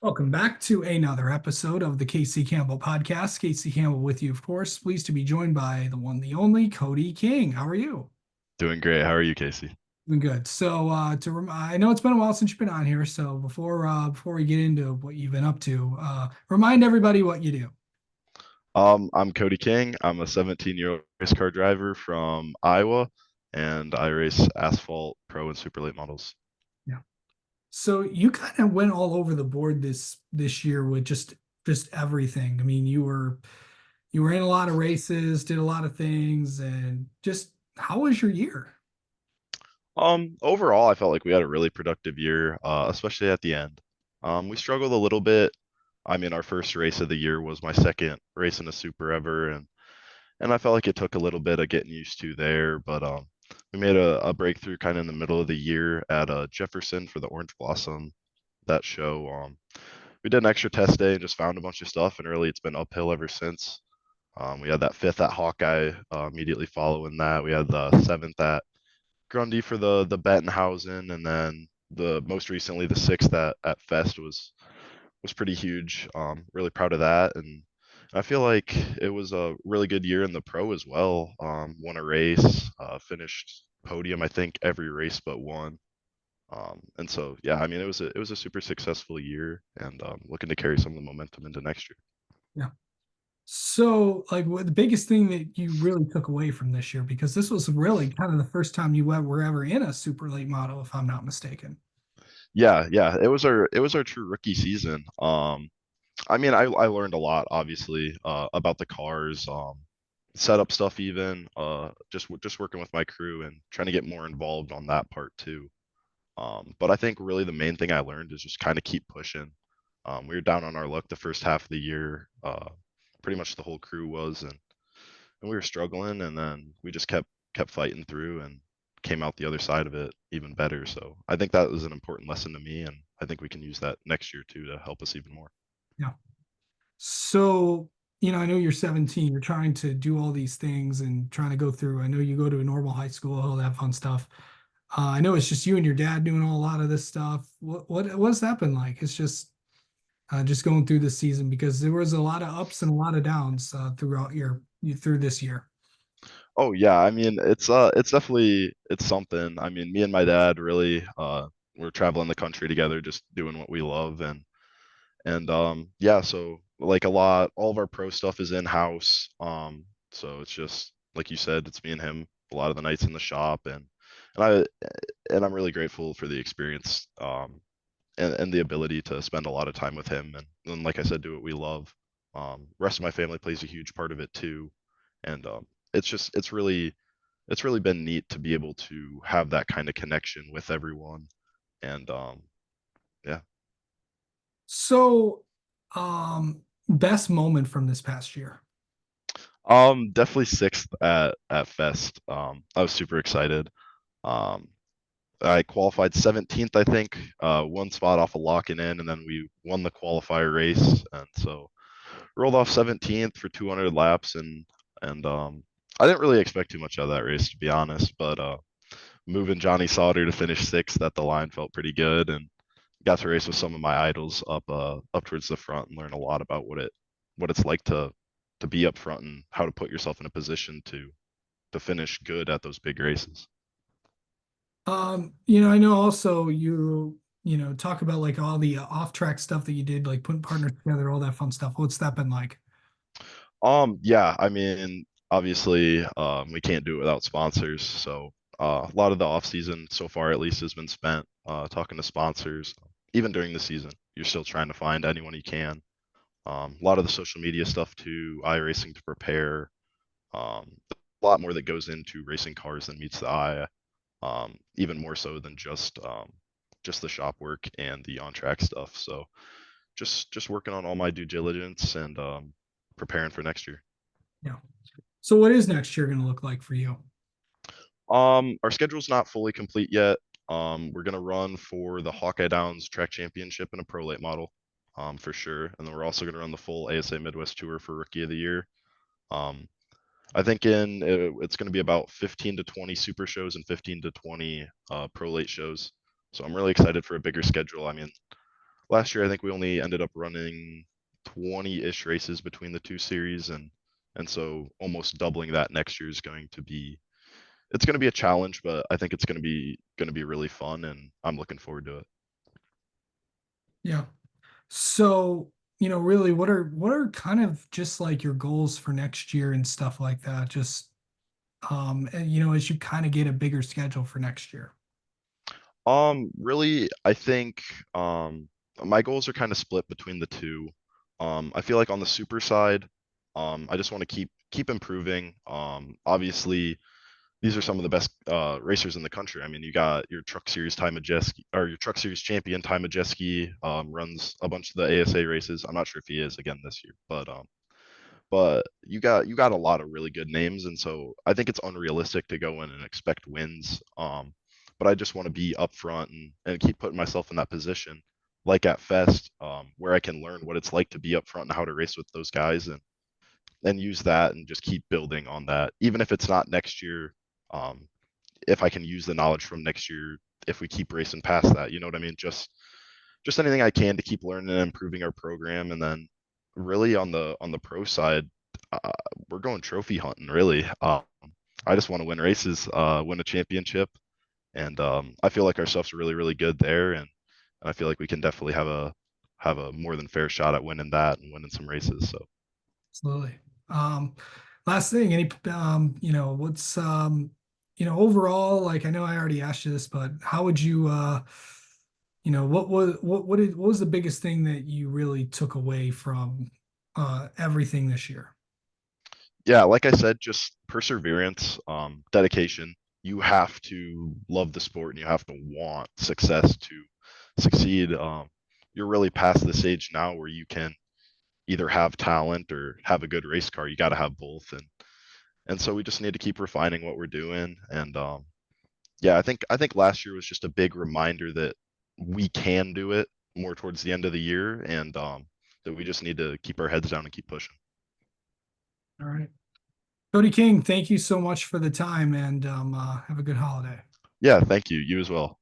Welcome back to another episode of the Casey Campbell podcast. Casey Campbell with you, of course. Pleased to be joined by the one, the only Kody King. How are you? Doing great. How are you, Casey? Doing good. I know it's been a while since you've been on here. So before we get into what you've been up to, remind everybody what you do. I'm Kody King. I'm a 17-year-old race car driver from Iowa, and I race asphalt, pro, and super late models. Yeah. So you kind of went all over the board this year with just everything. I mean, you were in a lot of races, did a lot of things, and just how was your year? Overall, I felt like we had a really productive year, especially at the end. We struggled a little bit. I mean, our first race of the year was my second race in a super ever, and I felt like it took a little bit of getting used to there, but we made a breakthrough kind of in the middle of the year at Jefferson for the Orange Blossom, that show. We did an extra test day and just found a bunch of stuff, and really it's been uphill ever since. We had that fifth at Hawkeye immediately following that. We had the seventh at Grundy for the Bettenhausen, and then the most recently the sixth at Fest was pretty huge. Really proud of that, and I feel like it was a really good year in the pro as well. Won a race, finished podium I think every race but one. And so yeah, I mean it was a super successful year, and looking to carry some of the momentum into next year. Yeah. So, like, what the biggest thing that you really took away from this year, because this was really kind of the first time were ever in a super late model, if I'm not mistaken. Yeah, it was our true rookie season. I mean, I learned a lot, obviously, about the cars, setup stuff, even just working with my crew and trying to get more involved on that part too. But I think really the main thing I learned is just kind of keep pushing. We were down on our luck the first half of the year, pretty much the whole crew was, and we were struggling, and then we just kept fighting through and came out the other side of it even better. So I think that was an important lesson to me, and I think we can use that next year too to help us even more. Yeah. So, I know you're 17, you're trying to do all these things and trying to go through. I know you go to a normal high school, all that fun stuff. I know it's just you and your dad doing a lot of this stuff. What's that been like? It's just going through this season because there was a lot of ups and a lot of downs through this year. Oh yeah, I mean it's definitely it's something. I mean, me and my dad really we're traveling the country together just doing what we love, and yeah, so like all of our pro stuff is in-house. So it's just like you said, it's me and him a lot of the nights in the shop, and I and I'm really grateful for the experience and the ability to spend a lot of time with him, and like I said, do what we love. Rest of my family plays a huge part of it too, and it's just it's really been neat to be able to have that kind of connection with everyone, and yeah. So, best moment from this past year. Definitely sixth at Fest. I was super excited. Um, I qualified 17th, I think, one spot off of locking in, and then we won the qualifier race, and so rolled off 17th for 200 laps, and I didn't really expect too much out of that race, to be honest. But moving Johnny Sauter to finish sixth at the line felt pretty good, and got to race with some of my idols up towards the front and learn a lot about what it's like to be up front and how to put yourself in a position to finish good at those big races. I know also talk about like all the off-track stuff that you did, like putting partners together, all that fun stuff. What's that been like? Yeah, I mean, obviously, we can't do it without sponsors. So a lot of the off season so far, at least, has been spent talking to sponsors. Even during the season, you're still trying to find anyone you can. A lot of the social media stuff too, iRacing to prepare. A lot more that goes into racing cars than meets the eye. Even more so than just the shop work and the on track stuff. So just working on all my due diligence and preparing for next year. Yeah. So what is next year going to look like for you? Our schedule's not fully complete yet. We're gonna run for the Hawkeye Downs Track Championship in a pro late model, for sure, and then we're also gonna run the full ASA Midwest Tour for Rookie of the Year. Um, I think it's gonna be about 15 to 20 super shows and 15 to 20 pro late shows. So I'm really excited for a bigger schedule. I mean, last year I think we only ended up running 20-ish races between the two series, and so almost doubling that next year is going to be it's going to be a challenge, but I think it's going to be really fun, and I'm looking forward to it. Yeah. So, really, what are kind of just like your goals for next year and stuff like that? Just and, as you kind of get a bigger schedule for next year. Really, I think my goals are kind of split between the two. I feel like on the super side, I just want to keep improving. Obviously, these are some of the best racers in the country. I mean, you got your Truck Series Ty Majeski, or your Truck Series champion Ty Majeski, runs a bunch of the ASA races. I'm not sure if he is again this year, but you got a lot of really good names, and so I think it's unrealistic to go in and expect wins. But I just want to be upfront and keep putting myself in that position, like at Fest, where I can learn what it's like to be upfront and how to race with those guys, and use that and just keep building on that. Even if it's not next year, um, if I can use the knowledge from next year, if we keep racing past that, you know what I mean? Just anything I can to keep learning and improving our program, and then really on the pro side, uh, we're going trophy hunting. Really, I just want to win races, win a championship, and I feel like our stuff's really good there, and I feel like we can definitely have a more than fair shot at winning that and winning some races. So. Absolutely. Last thing, what's overall, like I know I already asked you this, but how would you what was the biggest thing that you really took away from everything this year? Yeah, like I said, just perseverance, dedication. You have to love the sport and you have to want success to succeed. You're really past this age now where you can either have talent or have a good race car. You got to have both, and so we just need to keep refining what we're doing. And yeah, I think last year was just a big reminder that we can do it more towards the end of the year, and that we just need to keep our heads down and keep pushing. All right. Kody King, thank you so much for the time and have a good holiday. Yeah, thank you. You as well.